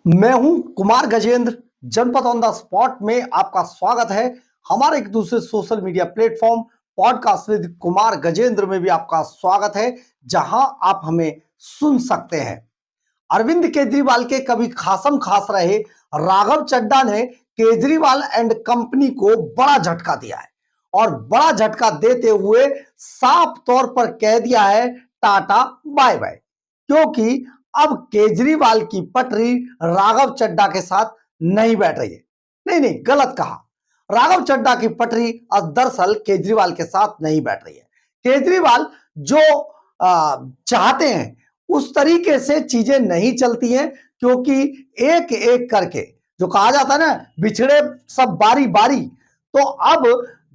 मैं हूं कुमार गजेंद्र। जनपद ऑन द स्पॉट में आपका स्वागत है। हमारे एक दूसरे social media platform podcast with Kumar Gajendra में भी आपका स्वागत है, जहां आप हमें सुन सकते हैं। अरविंद केजरीवाल के कभी खासम खास रहे राघव चड्ढा ने केजरीवाल एंड कंपनी को बड़ा झटका दिया है और बड़ा झटका देते हुए साफ तौर पर कह दिया है टाटा बाय बाय, क्योंकि अब केजरीवाल की पटरी राघव चड्ढा के साथ नहीं बैठ रही है। नहीं नहीं, गलत कहा। राघव चड्ढा की पटरी अब दरअसल केजरीवाल के साथ नहीं बैठ रही है। केजरीवाल जो चाहते हैं उस तरीके से चीजें नहीं चलती हैं, क्योंकि एक एक करके जो कहा जाता है ना, बिछड़े सब बारी बारी, तो अब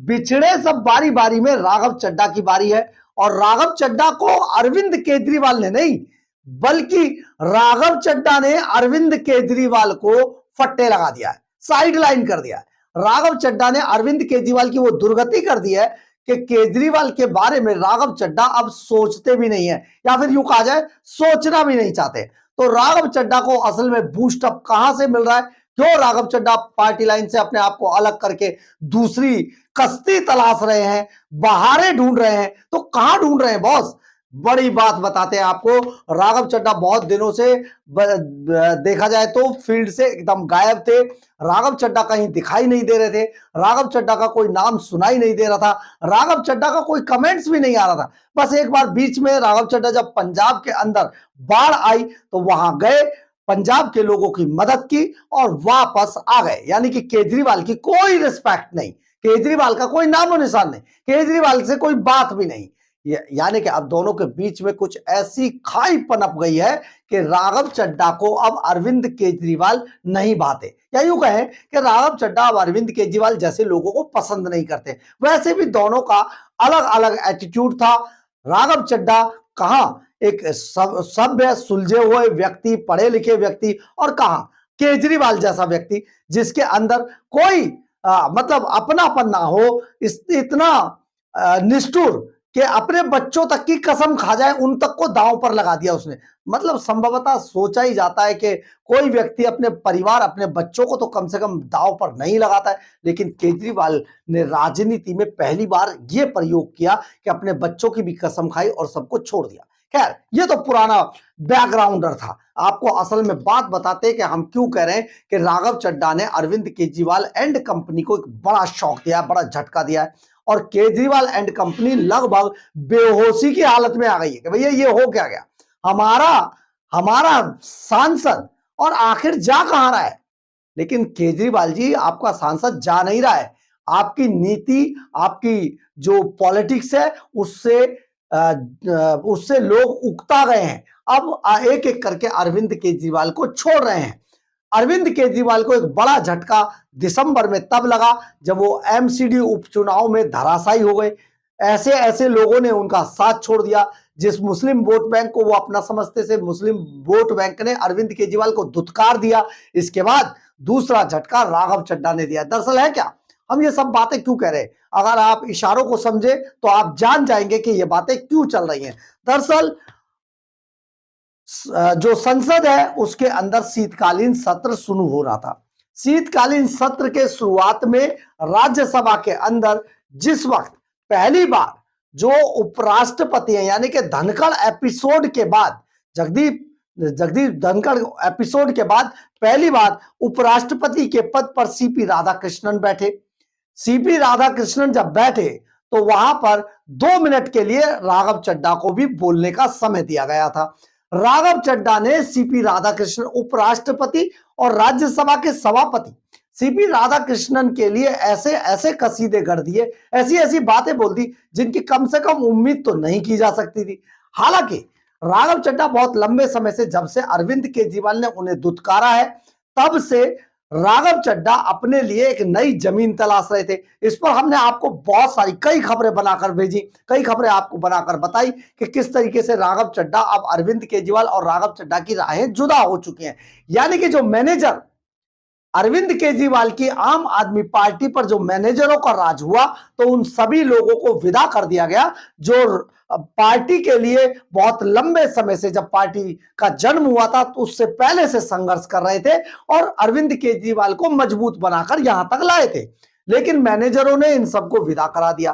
बिछड़े सब बारी बारी में राघव चड्ढा की बारी है। और राघव चड्ढा को अरविंद केजरीवाल ने नहीं, बल्कि राघव चड्ढा ने अरविंद केजरीवाल को फट्टे लगा दिया है, साइड लाइन कर दिया है। राघव चड्ढा ने अरविंद केजरीवाल की वो दुर्गति कर दी है कि केजरीवाल के बारे में राघव चड्ढा अब सोचते भी नहीं है, या फिर यूं कहा जाए सोचना भी नहीं चाहते। तो राघव चड्ढा को असल में बूस्ट अप कहां से मिल रहा है? क्यों राघव चड्ढा पार्टी लाइन से अपने आप को अलग करके दूसरी कश्ती तलाश रहे हैं, बहारे ढूंढ रहे हैं? तो कहां ढूंढ रहे हैं बॉस? बड़ी बात बताते हैं आपको। राघव चड्ढा बहुत दिनों से देखा जाए तो फील्ड से एकदम गायब थे। राघव चड्ढा कहीं दिखाई नहीं दे रहे थे। राघव चड्ढा का कोई नाम सुनाई नहीं दे रहा था। राघव चड्ढा का कोई कमेंट्स भी नहीं आ रहा था। बस एक बार बीच में राघव चड्ढा जब पंजाब के अंदर बाढ़ आई तो वहां गए, पंजाब के लोगों की मदद की और वापस आ गए। यानी कि केजरीवाल की कोई रिस्पेक्ट नहीं, केजरीवाल का कोई नामो निशान नहीं, केजरीवाल से कोई बात भी नहीं। यानी कि अब दोनों के बीच में कुछ ऐसी खाई पनप गई है कि राघव चड्ढा को अब अरविंद केजरीवाल नहीं भाते, या यूं कहें कि राघव चड्ढा अब अरविंद केजरीवाल जैसे लोगों को पसंद नहीं करते। वैसे भी दोनों का अलग अलग एटीट्यूड था। राघव चड्ढा कहां एक सभ्य सुलझे हुए व्यक्ति, पढ़े लिखे व्यक्ति, और कहां केजरीवाल जैसा व्यक्ति जिसके अंदर कोई मतलब अपनापन ना हो, इतना निष्ठुर कि अपने बच्चों तक की कसम खा जाए, उन तक को दांव पर लगा दिया उसने। मतलब संभवतः सोचा ही जाता है कि कोई व्यक्ति अपने परिवार, अपने बच्चों को तो कम से कम दांव पर नहीं लगाता है, लेकिन केजरीवाल ने राजनीति में पहली बार यह प्रयोग किया कि अपने बच्चों की भी कसम खाई और सबको छोड़ दिया। खैर, ये तो पुराना बैकग्राउंडर था। आपको असल में बात बताते हैं कि हम क्यों कह रहे हैं कि राघव चड्ढा ने अरविंद केजरीवाल एंड कंपनी को एक बड़ा शॉक दिया, बड़ा झटका दिया है। और केजरीवाल एंड कंपनी लगभग बेहोशी की हालत में आ गई है कि भैया ये हो क्या गया, हमारा हमारा सांसद और आखिर जा कहां रहा है? लेकिन केजरीवाल जी, आपका सांसद जा नहीं रहा है। आपकी नीति, आपकी जो पॉलिटिक्स है, उससे लोग उकता गए हैं। अब एक एक करके अरविंद केजरीवाल को छोड़ रहे हैं। अरविंद केजरीवाल को एक बड़ा झटका दिसंबर में तब लगा जब वो एमसीडी उपचुनाव में धराशायी हो गए। ऐसे ऐसे लोगों ने उनका साथ छोड़ दिया। जिस मुस्लिम वोट बैंक को वो अपना समझते थे, मुस्लिम वोट बैंक ने अरविंद केजरीवाल को धुतकार दिया। इसके बाद दूसरा झटका राघव चड्ढा ने दिया। दरअसल है क्या, हम ये सब बातें क्यों कह रहे हैं? अगर आप इशारों को समझे तो आप जान जाएंगे कि ये बातें क्यों चल रही हैं। दरअसल जो संसद है उसके अंदर शीतकालीन सत्र शुरू हो रहा था। शीतकालीन सत्र के शुरुआत में राज्यसभा के अंदर जिस वक्त पहली बार जो उपराष्ट्रपति हैं, यानी कि धनखड़ एपिसोड के बाद, जगदीप जगदीप धनखड़ एपिसोड के बाद पहली बार उपराष्ट्रपति के पद पर सीपी राधाकृष्णन बैठे। सीपी राधाकृष्णन जब बैठे तो वहां पर 2 मिनट के लिए राघव चड्ढा को भी बोलने का समय दिया गया था। राघव चड्ढा ने सीपी राधाकृष्णन, उपराष्ट्रपति और राज्यसभा के सभापति सीपी राधाकृष्णन के लिए ऐसे ऐसे कसीदे गढ़ दिए, ऐसी ऐसी बातें बोल दी जिनकी कम से कम उम्मीद तो नहीं की जा सकती थी। हालांकि राघव चड्ढा बहुत लंबे समय से, जब से अरविंद केजरीवाल ने उन्हें दुत्कारा है, तब से राघव चड्ढा अपने लिए एक नई जमीन तलाश रहे थे। इस पर हमने आपको बहुत सारी कई खबरें बनाकर भेजी, कई खबरें आपको बनाकर बताई कि किस तरीके से राघव चड्ढा, अब अरविंद केजरीवाल और राघव चड्ढा की राहें जुदा हो चुकी हैं। यानी कि जो मैनेजर अरविंद केजरीवाल की आम आदमी पार्टी पर जो मैनेजरों का राज हुआ, तो उन सभी लोगों को विदा कर दिया गया जो पार्टी के लिए बहुत लंबे समय से, जब पार्टी का जन्म हुआ था तो उससे पहले से संघर्ष कर रहे थे और अरविंद केजरीवाल को मजबूत बनाकर यहां तक लाए थे। लेकिन मैनेजरों ने इन सबको विदा करा दिया।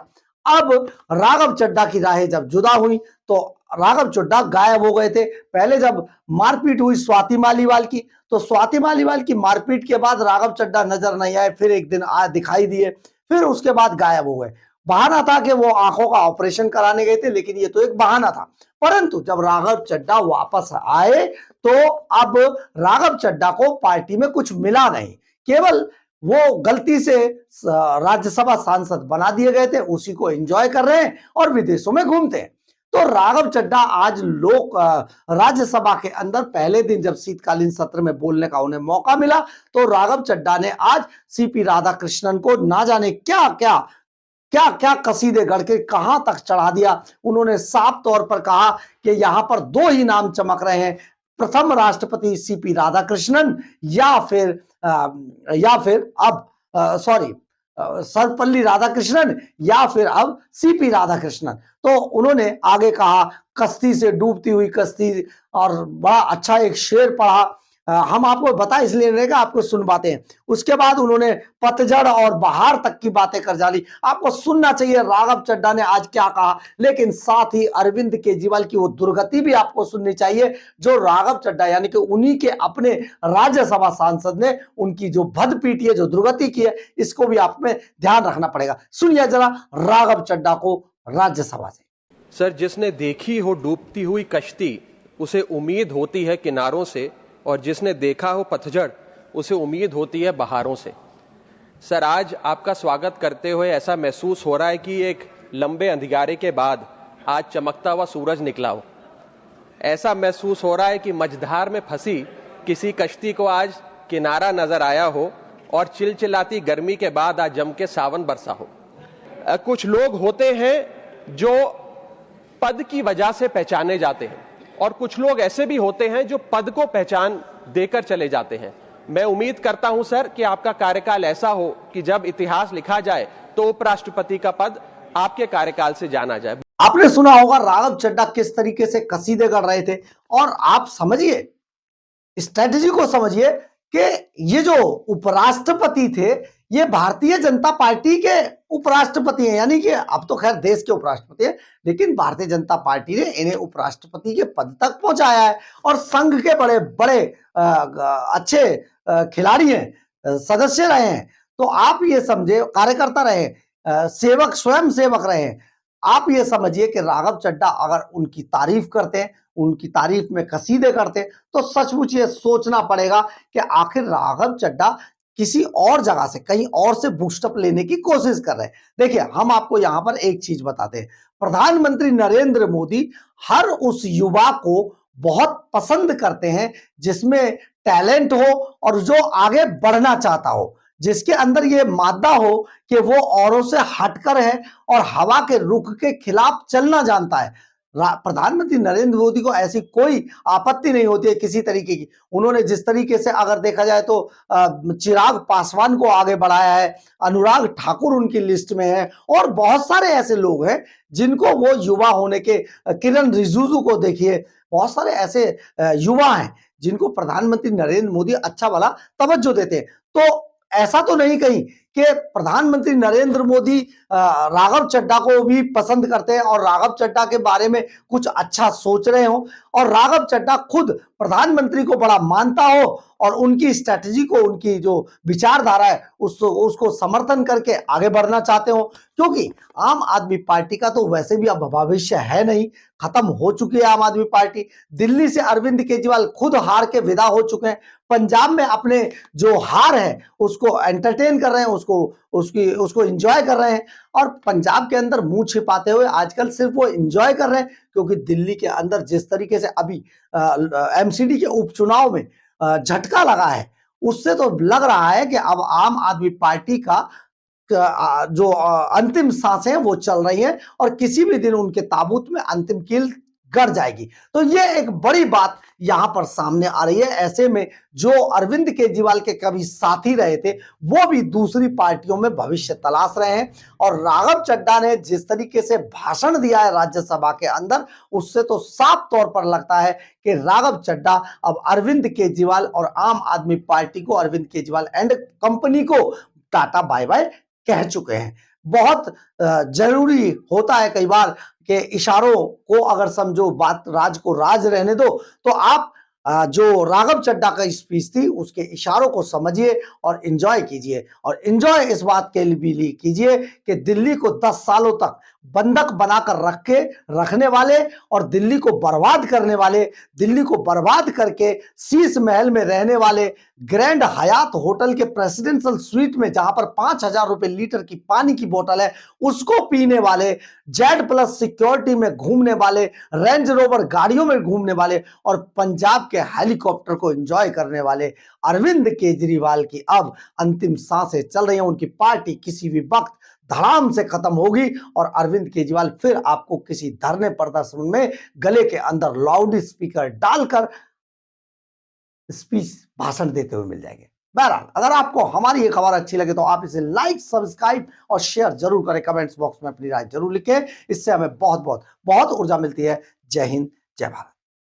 अब राघव चड्ढा की राहें जब जुदा हुई तो राघव चड्ढा गायब हो गए थे। पहले जब मारपीट हुई स्वाति मालीवाल की, तो स्वाति मालीवाल की मारपीट के बाद राघव चड्ढा नजर नहीं आए, फिर एक दिन दिखाई दिए, फिर उसके बाद गायब हो गए। बहाना था कि वो आंखों का ऑपरेशन कराने गए थे, लेकिन ये तो एक बहाना था। परंतु जब राघव चड्ढा वापस आए तो अब राघव चड्ढा को पार्टी में कुछ मिला नहीं, केवल वो गलती से राज्यसभा सांसद बना दिए गए थे, उसी को एंजॉय कर रहे हैं और विदेशों में घूमते हैं। तो राघव चड्ढा आज लोक राज्यसभा के अंदर पहले दिन जब शीतकालीन सत्र में बोलने का उन्हें मौका मिला, तो राघव चड्ढा ने आज सीपी राधाकृष्णन को ना जाने क्या क्या क्या क्या कसीदे गढ़ के कहां तक चढ़ा दिया। उन्होंने साफ तौर पर कहा कि यहां पर दो ही नाम चमक रहे हैं, प्रथम राष्ट्रपति सीपी राधाकृष्णन या फिर अब सॉरी सर्वपल्ली राधाकृष्णन या फिर अब सीपी राधाकृष्णन। तो उन्होंने आगे कहा, कश्ती से डूबती हुई कश्ती, और बड़ा अच्छा एक शेर पढ़ा। हम आपको बता इसलिए रहेगा, आपको सुनवाते हैं। उसके बाद उन्होंने पतझड़ और बहार तक की बातें कर डाली। आपको सुनना चाहिए राघव चड्ढा ने आज क्या कहा, लेकिन साथ ही अरविंद केजरीवाल की वो दुर्गति भी आपको सुननी चाहिए जो राघव चड्ढा यानी कि उन्हीं के अपने राज्यसभा सांसद ने उनकी जो भदपीटी है, जो दुर्गति की है, इसको भी आप में ध्यान रखना पड़ेगा। सुनिए जरा राघव चड्ढा को राज्यसभा से। सर, जिसने देखी हो डूबती हुई कश्ती उसे उम्मीद होती है किनारों से, और जिसने देखा हो पतझड़ उसे उम्मीद होती है बहारों से। सर, आज आपका स्वागत करते हुए ऐसा महसूस हो रहा है कि एक लंबे अंधियारे के बाद आज चमकता हुआ सूरज निकला हो। ऐसा महसूस हो रहा है कि मझधार में फंसी किसी कश्ती को आज किनारा नजर आया हो और चिलचिलाती गर्मी के बाद आज जम के सावन बरसा हो। कुछ लोग होते हैं जो पद की वजह से पहचाने जाते हैं और कुछ लोग ऐसे भी होते हैं जो पद को पहचान देकर चले जाते हैं। मैं उम्मीद करता हूं सर कि आपका कार्यकाल ऐसा हो कि जब इतिहास लिखा जाए तो उपराष्ट्रपति का पद आपके कार्यकाल से जाना जाए। आपने सुना होगा राघव चड्ढा किस तरीके से कसीदे कर रहे थे, और आप समझिए, स्ट्रेटजी को समझिए कि ये जो उपराष्ट्रपति थे ये भारतीय जनता पार्टी के उपराष्ट्रपति हैं, यानी कि अब तो खैर देश के उपराष्ट्रपति हैं, लेकिन भारतीय जनता पार्टी ने इन्हें उपराष्ट्रपति के पद तक पहुंचाया है और संघ के बड़े बड़े अच्छे खिलाड़ी हैं, सदस्य रहे हैं। तो आप ये समझे, कार्यकर्ता रहे, सेवक, स्वयं सेवक रहे। आप ये समझिए कि राघव चड्ढा अगर उनकी तारीफ करते हैं, उनकी तारीफ में कसीदे करते हैं, तो सचमुच ये सोचना पड़ेगा कि आखिर राघव चड्ढा किसी और जगह से, कहीं और से बूस्टअप लेने की कोशिश कर रहे हैं। देखिए, हम आपको यहां पर एक चीज बताते हैं, प्रधानमंत्री नरेंद्र मोदी हर उस युवा को बहुत पसंद करते हैं जिसमें टैलेंट हो और जो आगे बढ़ना चाहता हो, जिसके अंदर ये मादा हो कि वो औरों से हटकर है और हवा के रुख के खिलाफ चलना जानता है। प्रधानमंत्री नरेंद्र मोदी को ऐसी कोई आपत्ति नहीं होती है किसी तरीके की। उन्होंने जिस तरीके से अगर देखा जाए तो चिराग पासवान को आगे बढ़ाया है, अनुराग ठाकुर उनकी लिस्ट में है, और बहुत सारे ऐसे लोग हैं जिनको वो युवा होने के, किरण रिजिजू को देखिए, बहुत सारे ऐसे युवा हैं जिनको प्रधानमंत्री नरेंद्र मोदी अच्छा वाला तवज्जो देते हैं। तो ऐसा तो नहीं कहीं कि प्रधानमंत्री नरेंद्र मोदी राघव चड्ढा को भी पसंद करते हैं और राघव चड्ढा के बारे में कुछ अच्छा सोच रहे हो, और राघव चड्ढा खुद प्रधानमंत्री को बड़ा मानता हो और उनकी स्ट्रैटेजी को, उनकी जो विचारधारा है उसको समर्थन करके आगे बढ़ना चाहते हो। क्योंकि आम आदमी पार्टी का तो वैसे भी अब भविष्य है नहीं, खत्म हो चुकी है आम आदमी पार्टी। दिल्ली से अरविंद केजरीवाल खुद हार के विदा हो चुके हैं। पंजाब में अपने जो हार है उसको एंटरटेन कर रहे हैं, उसको एंजॉय कर रहे हैं, और पंजाब के अंदर मुंह छिपाते हुए आजकल सिर्फ वो एंजॉय कर रहे हैं, क्योंकि दिल्ली के अंदर जिस तरीके से अभी एमसीडी के उपचुनाव में झटका लगा है, उससे तो लग रहा है कि अब आम आदमी पार्टी का जो अंतिम सांसें हैं वो चल रही हैं और किसी भी दिन उनके ताबूत में अंतिम कील गड़ जाएगी। तो ये एक बड़ी बात यहां पर सामने आ रही है। ऐसे में जो अरविंद केजरीवाल के कभी साथी रहे थे वो भी दूसरी पार्टियों में भविष्य तलाश रहे हैं। और राघव चड्ढा ने जिस तरीके से भाषण दिया है राज्यसभा के अंदर, उससे तो साफ तौर पर लगता है कि राघव चड्ढा अब अरविंद केजरीवाल और आम आदमी पार्टी को, अरविंद केजरीवाल एंड कंपनी को टाटा बाय बाय कह चुके हैं। बहुत जरूरी होता है कई बार कि इशारों को अगर समझो, बात राज को राज रहने दो, तो आप जो राघव चड्ढा का स्पीच थी उसके इशारों को समझिए और एंजॉय कीजिए। और एंजॉय इस बात के लिए कीजिए कि दिल्ली को 10 सालों तक बंधक बनाकर रखने वाले और दिल्ली को बर्बाद करने वाले, दिल्ली को बर्बाद करके शीश महल में रहने वाले, ग्रैंड हयात होटल के प्रेसिडेंशियल स्वीट में जहां पर 5,000 रुपए लीटर की पानी की बोतल है उसको पीने वाले, Z+ सिक्योरिटी में घूमने वाले, रेंज रोवर गाड़ियों में घूमने वाले और पंजाब के हेलीकॉप्टर को एंजॉय करने वाले अरविंद केजरीवाल की अब अंतिम सांसें चल रही हैं। उनकी पार्टी किसी भी वक्त धड़ाम से खत्म होगी और अरविंद केजरीवाल फिर आपको किसी धरने प्रदर्शन में गले के अंदर लाउड स्पीकर डालकर स्पीच भाषण देते हुए मिल जाएंगे। बहरहाल, अगर आपको हमारी ये खबर अच्छी लगे तो आप इसे लाइक, सब्सक्राइब और शेयर जरूर करें। कमेंट्स बॉक्स में अपनी राय जरूर लिखें। इससे हमें बहुत बहुत बहुत ऊर्जा मिलती है। जय हिंद, जय भारत।